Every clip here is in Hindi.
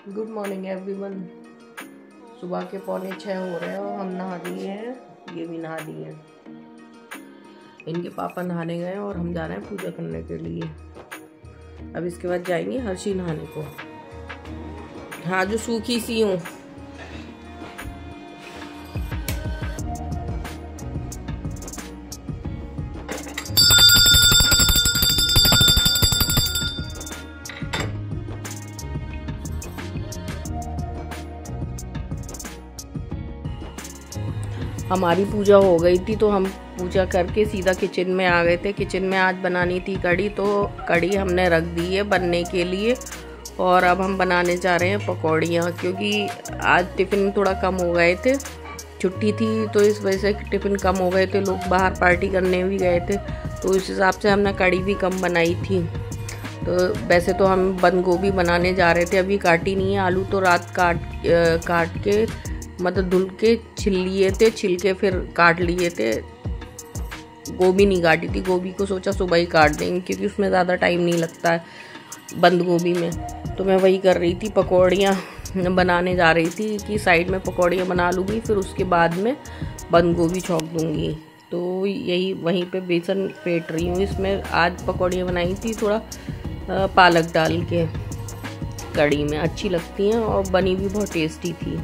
Good morning everyone. सुबह के 5:45 हो रहे हैं और हम नहा लिए हैं, ये भी नहा लिए हैं। इनके पापा नहाने गए और हम जा रहे हैं पूजा करने के लिए। अब इसके बाद जाएंगे हर्षी नहाने को। हाँ, जो सूखी सी हूँ। हमारी पूजा हो गई थी तो हम पूजा करके सीधा किचन में आ गए थे। किचन में आज बनानी थी कढ़ी, तो कढ़ी हमने रख दी है बनने के लिए और अब हम बनाने जा रहे हैं पकौड़ियाँ, क्योंकि आज टिफ़िन थोड़ा कम हो गए थे, छुट्टी थी तो इस वजह से टिफ़िन कम हो गए थे, लोग बाहर पार्टी करने भी गए थे, तो इस हिसाब से हमने कढ़ी भी कम बनाई थी। तो वैसे तो हम बंद गोभी बनाने जा रहे थे, अभी काटी नहीं है। आलू तो रात काट के मतलब धुल के छिल लिए थे, छिल के फिर काट लिए थे। गोभी नहीं काटी थी, गोभी को सोचा सुबह ही काट देंगे क्योंकि उसमें ज़्यादा टाइम नहीं लगता है बंद गोभी में। तो मैं वही कर रही थी, पकौड़ियाँ बनाने जा रही थी कि साइड में पकौड़ियाँ बना लूँगी, फिर उसके बाद में बंद गोभी छौंक दूँगी। तो यही वहीं पे बेसन फेंट रही हूँ। इसमें आज पकौड़ियाँ बनाई थी थोड़ा पालक डाल के, कढ़ी में अच्छी लगती हैं और बनी भी बहुत टेस्टी थी।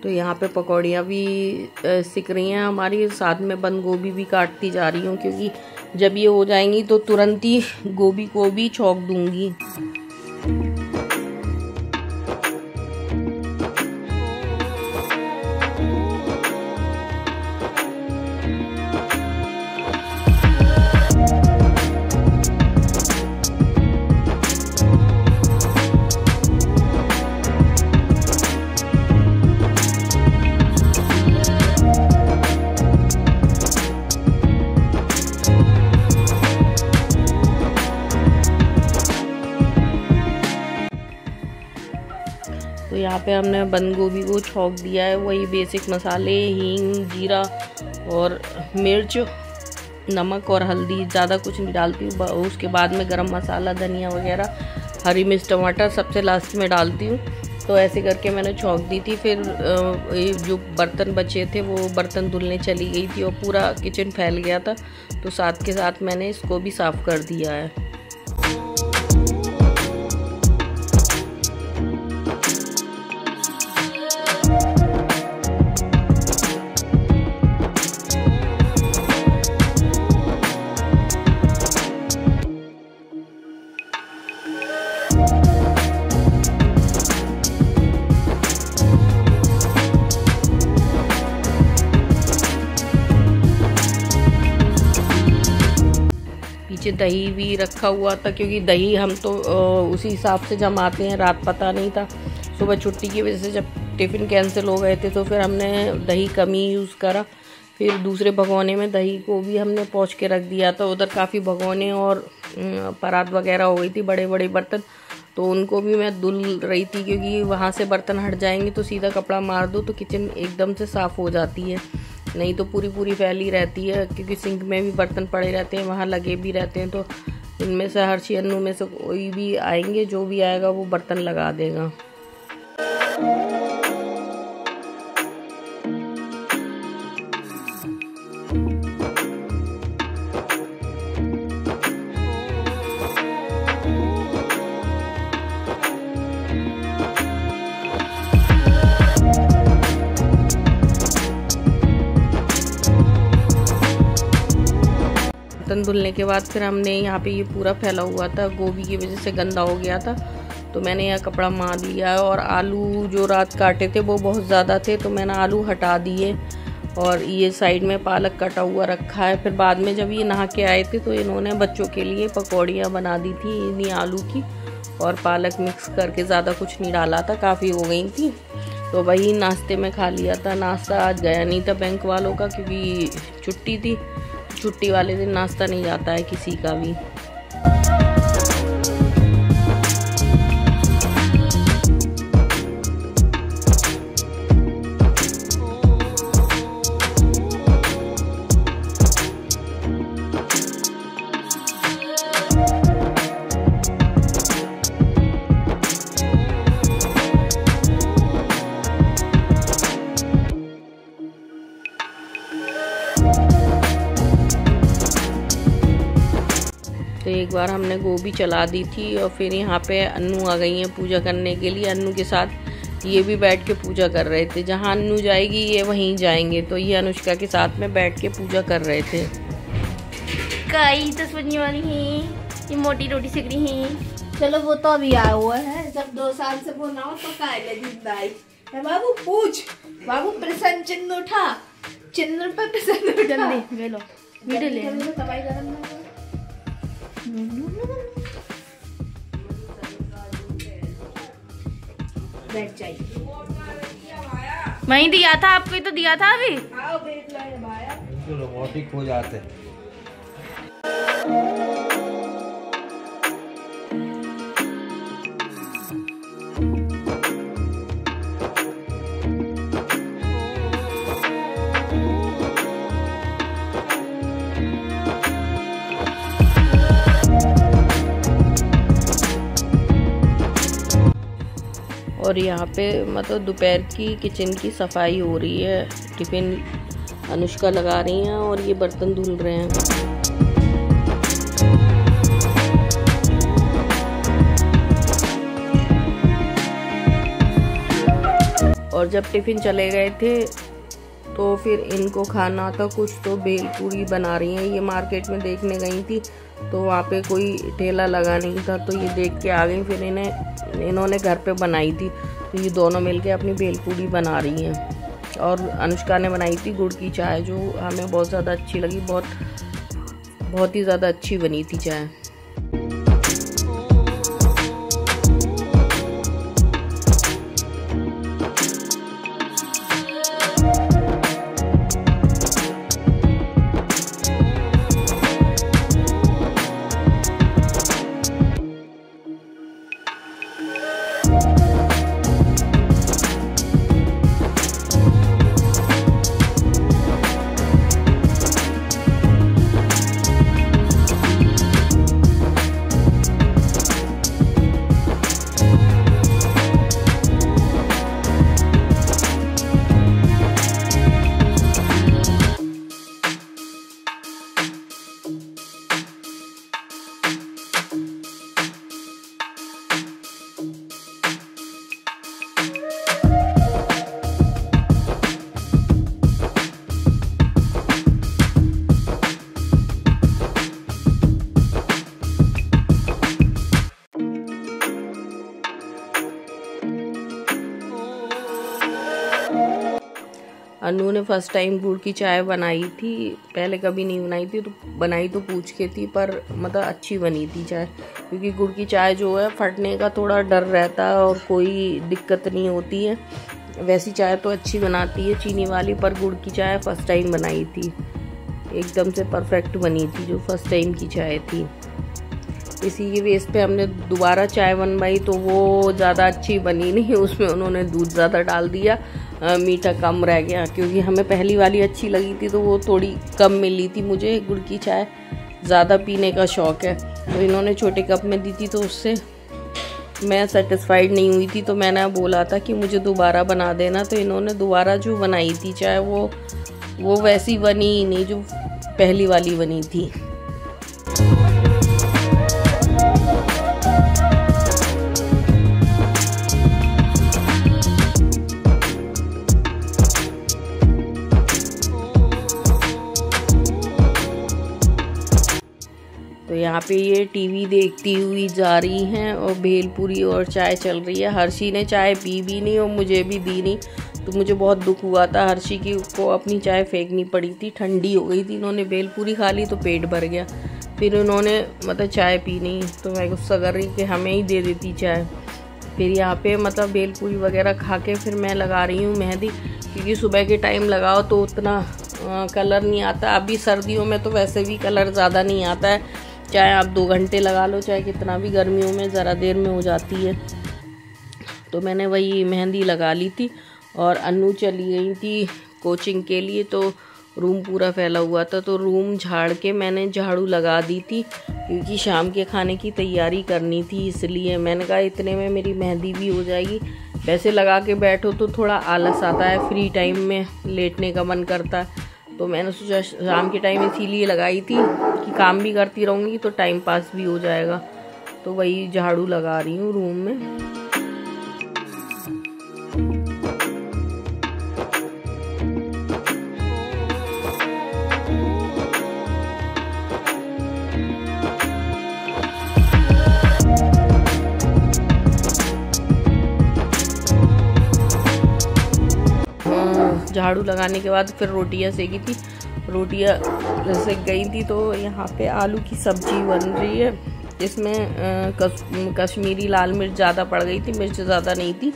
तो यहाँ पे पकौड़ियाँ भी सिक रही हैं हमारी, साथ में बंद गोभी भी काटती जा रही हूँ, क्योंकि जब ये हो जाएंगी तो तुरंत ही गोभी को भी छौंक दूँगी। तो यहाँ पे हमने बंद गोभी को छौंक दिया है, वही बेसिक मसाले, हींग, जीरा और मिर्च, नमक और हल्दी, ज़्यादा कुछ नहीं डालती हूँ। उसके बाद में गरम मसाला, धनिया वगैरह, हरी मिर्च, टमाटर सबसे लास्ट में डालती हूँ। तो ऐसे करके मैंने छौंक दी थी। फिर जो बर्तन बचे थे वो बर्तन धुलने चली गई थी और पूरा किचन फैल गया था, तो साथ के साथ मैंने इसको भी साफ़ कर दिया है। पीछे दही भी रखा हुआ था, क्योंकि दही हम तो उसी हिसाब से जमाते हैं, रात पता नहीं था। सुबह छुट्टी की वजह से जब टिफ़िन कैंसिल हो गए थे तो फिर हमने दही कम ही यूज़ करा। फिर दूसरे भगोने में दही को भी हमने पहुँच के रख दिया था। उधर काफ़ी भगोने और परात वगैरह हो गई थी, बड़े बड़े बर्तन, तो उनको भी मैं धुल रही थी, क्योंकि वहाँ से बर्तन हट जाएंगे तो सीधा कपड़ा मार दो तो किचन एकदम से साफ़ हो जाती है, नहीं तो पूरी फैली रहती है, क्योंकि सिंक में भी बर्तन पड़े रहते हैं, वहाँ लगे भी रहते हैं। तो इनमें से हर्षी अन्नू में से कोई भी आएंगे, जो भी आएगा वो बर्तन लगा देगा। बर्तन धुलने के बाद फिर हमने यहाँ पे ये पूरा फैला हुआ था, गोभी की वजह से गंदा हो गया था, तो मैंने यह कपड़ा मार दिया। और आलू जो रात काटे थे वो बहुत ज़्यादा थे, तो मैंने आलू हटा दिए और ये साइड में पालक कटा हुआ रखा है। फिर बाद में जब ये नहा के आए थे तो इन्होंने बच्चों के लिए पकौड़ियाँ बना दी थी इन्हीं आलू की, और पालक मिक्स करके, ज़्यादा कुछ नहीं डाला था, काफ़ी हो गई थी। तो वही नाश्ते में खा लिया था। नाश्ता आज गया नहीं था बैंक वालों का, क्योंकि छुट्टी थी। छुट्टी वाले दिन नाश्ता नहीं जाता है किसी का भी। तो एक बार हमने गोभी चला दी थी और फिर यहाँ पे अन्नू आ गई हैं पूजा करने के लिए। अन्नू के साथ ये भी बैठ के पूजा कर रहे थे। जहाँ अन्नू जाएगी ये वहीं जाएंगे, तो ये अनुष्का के साथ में बैठ के पूजा कर रहे थे। कई 10 बजने वाली हैं, ये मोटी रोटी सेक रही हैं। चलो वो तो अभी आया हुआ है, जब 2 साल से वो ना हो तो कायले जिंदा आई है। बाबू पूछ, बाबू प्रसन्न चिन्ह उठा, चिन्ह पे प्रसन्न उठा। जल्दी ले लो, वीडियो ले लो। दवाई गरम ना हो। बैठ जाइए। वहीं दिया था आपको, ही तो दिया था अभी। आओ बैठ लो भाया। रोबोटिक हो जाते। और यहाँ पे मतलब दोपहर की किचन की सफाई हो रही है। टिफिन अनुष्का लगा रही हैं और ये बर्तन धुल रहे हैं। और जब टिफिन चले गए थे तो फिर इनको खाना था कुछ, तो भेल पूरी बना रही हैं। ये मार्केट में देखने गई थी तो वहाँ पे कोई ठेला लगा नहीं था, तो ये देख के आ गई। फिर इन्होंने घर पे बनाई थी, तो ये दोनों मिलके अपनी भेलपूरी बना रही हैं। और अनुष्का ने बनाई थी गुड़ की चाय, जो हमें बहुत ज़्यादा अच्छी लगी। बहुत ही ज़्यादा अच्छी बनी थी चाय। अनु ने फर्स्ट टाइम गुड़ की चाय बनाई थी, पहले कभी नहीं बनाई थी। तो बनाई तो पूछ के थी, पर मतलब अच्छी बनी थी चाय। क्योंकि गुड़ की चाय जो है फटने का थोड़ा डर रहता है और कोई दिक्कत नहीं होती है। वैसी चाय तो अच्छी बनाती है चीनी वाली, पर गुड़ की चाय फर्स्ट टाइम बनाई थी, एकदम से परफेक्ट बनी थी जो फर्स्ट टाइम की चाय थी। इसी के बेस पे हमने दोबारा चाय बनवाई, तो वो ज़्यादा अच्छी बनी नहीं। उसमें उन्होंने दूध ज़्यादा डाल दिया, मीठा कम रह गया। क्योंकि हमें पहली वाली अच्छी लगी थी, तो वो थोड़ी कम मिली थी। मुझे गुड़ की चाय ज़्यादा पीने का शौक़ है, तो इन्होंने छोटे कप में दी थी, तो उससे मैं सेटिस्फाइड नहीं हुई थी। तो मैंने बोला था कि मुझे दोबारा बना देना, तो इन्होंने दोबारा जो बनाई थी चाय वो वैसी बनी ही नहीं जो पहली वाली बनी थी। तो यहाँ पे ये टीवी देखती हुई जा रही हैं और भेलपूरी और चाय चल रही है। हर्षी ने चाय पी भी नहीं और मुझे भी दी नहीं, तो मुझे बहुत दुख हुआ था। हर्षी की को अपनी चाय फेंकनी पड़ी थी, ठंडी हो गई थी। इन्होंने भेलपूरी खा ली तो पेट भर गया। फिर उन्होंने मतलब चाय पीनी, तो मैं गुस्सा कर रही कि हमें ही दे देती चाय। फिर यहाँ पे मतलब भेलपूरी वगैरह खा के फिर मैं लगा रही हूँ मेहंदी, क्योंकि सुबह के टाइम लगाओ तो उतना कलर नहीं आता। अभी सर्दियों में तो वैसे भी कलर ज़्यादा नहीं आता है, चाहे आप 2 घंटे लगा लो, चाहे कितना भी, गर्मियों में ज़रा देर में हो जाती है। तो मैंने वही मेहंदी लगा ली थी और अन्नू चली गई थी कोचिंग के लिए, तो रूम पूरा फैला हुआ था, तो रूम झाड़ के मैंने झाड़ू लगा दी थी, क्योंकि शाम के खाने की तैयारी करनी थी। इसलिए मैंने कहा इतने में मेरी मेहंदी भी हो जाएगी। वैसे लगा के बैठो तो थोड़ा आलस आता है, फ्री टाइम में लेटने का मन करता है, तो मैंने सोचा शाम के टाइम इसीलिए लगाई थी कि काम भी करती रहूँगी तो टाइम पास भी हो जाएगा। तो वही झाड़ू लगा रही हूँ रूम में। झाड़ू लगाने के बाद फिर रोटियां सेकी थी, रोटियां सेक गई थी। तो यहाँ पे आलू की सब्जी बन रही है, इसमें कश्मीरी लाल मिर्च ज़्यादा पड़ गई थी, मिर्च ज़्यादा नहीं थी,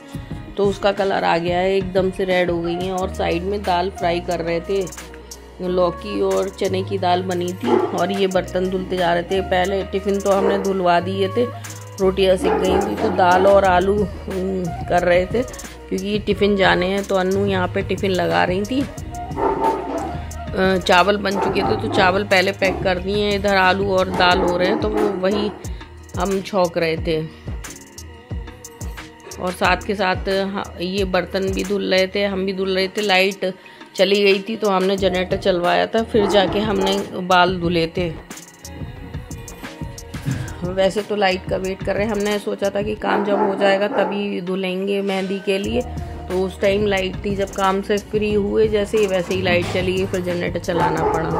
तो उसका कलर आ गया है, एकदम से रेड हो गई है। और साइड में दाल फ्राई कर रहे थे, लौकी और चने की दाल बनी थी, और ये बर्तन धुलते जा रहे थे। पहले टिफ़िन तो हमने धुलवा दिए थे, रोटियां सेक गई थी, तो दाल और आलू कर रहे थे, क्योंकि टिफ़िन जाने हैं। तो अन्नू यहाँ पे टिफ़िन लगा रही थी। चावल बन चुके थे तो चावल पहले पैक कर दिए, इधर आलू और दाल हो रहे हैं, तो वो वही हम छौंक रहे थे। और साथ के साथ ये बर्तन भी धुल रहे थे, हम भी धुल रहे थे। लाइट चली गई थी तो हमने जनरेटर चलवाया था, फिर जाके हमने बाल धुले थे। वैसे तो लाइट का वेट कर रहे हैं, हमने सोचा था कि काम जब हो जाएगा तभी धुलेंगे मेहंदी के लिए, तो उस टाइम लाइट थी। जब काम से फ्री हुए जैसे ही वैसे ही लाइट चली गई, फिर जनरेटर चलाना पड़ा।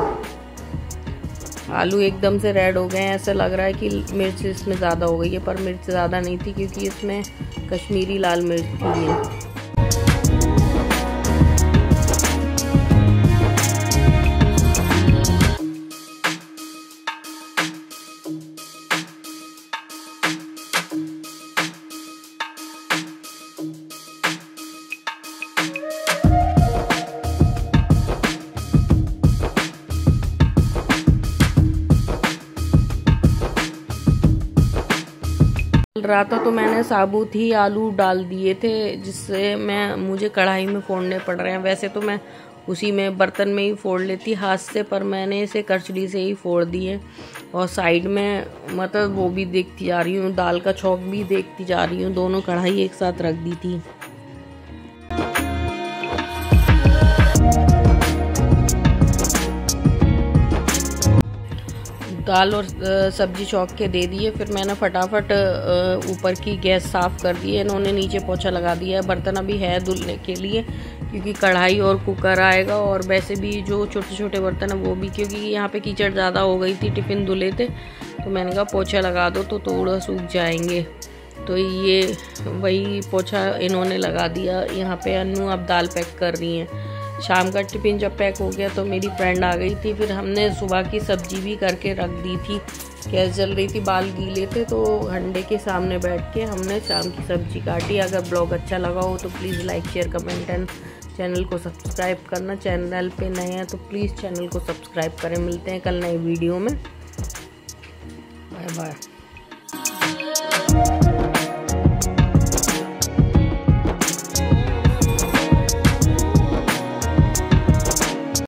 आलू एकदम से रेड हो गए हैं, ऐसा लग रहा है कि मिर्च इसमें ज़्यादा हो गई है, पर मिर्च ज़्यादा नहीं थी, क्योंकि इसमें कश्मीरी लाल मिर्च थी है। रहा था तो मैंने साबुत ही आलू डाल दिए थे, जिससे मुझे कढ़ाई में फोड़ने पड़ रहे हैं। वैसे तो मैं उसी में बर्तन में ही फोड़ लेती हाथ से, पर मैंने इसे करछड़ी से ही फोड़ दिए। और साइड में मतलब वो भी देखती जा रही हूँ, दाल का छौंक भी देखती जा रही हूँ, दोनों कढ़ाई एक साथ रख दी थी। दाल और सब्जी छौंक के दे दिए, फिर मैंने फटाफट ऊपर की गैस साफ़ कर दी है। इन्होंने नीचे पोछा लगा दिया है। बर्तन अभी है धुलने के लिए, क्योंकि कढ़ाई और कुकर आएगा, और वैसे भी जो छोटे छोटे बर्तन है वो भी, क्योंकि यहाँ पे कीचड़ ज़्यादा हो गई थी, टिफ़िन धुले थे, तो मैंने कहा पोछा लगा दो तो थोड़ा सूख जाएंगे। तो ये वही पोछा इन्होंने लगा दिया। यहाँ पे अन्नू अब दाल पैक कर रही हैं। शाम का टिफ़िन जब पैक हो गया तो मेरी फ्रेंड आ गई थी, फिर हमने सुबह की सब्जी भी करके रख दी थी। गैस जल रही थी, बाल गीले थे, तो हंडे के सामने बैठ के हमने शाम की सब्जी काटी। अगर ब्लॉग अच्छा लगा हो तो please like share comment and channel को सब्सक्राइब करना। चैनल पे नए हैं तो प्लीज़ चैनल को सब्सक्राइब करें। मिलते हैं कल नई वीडियो में। Bye bye.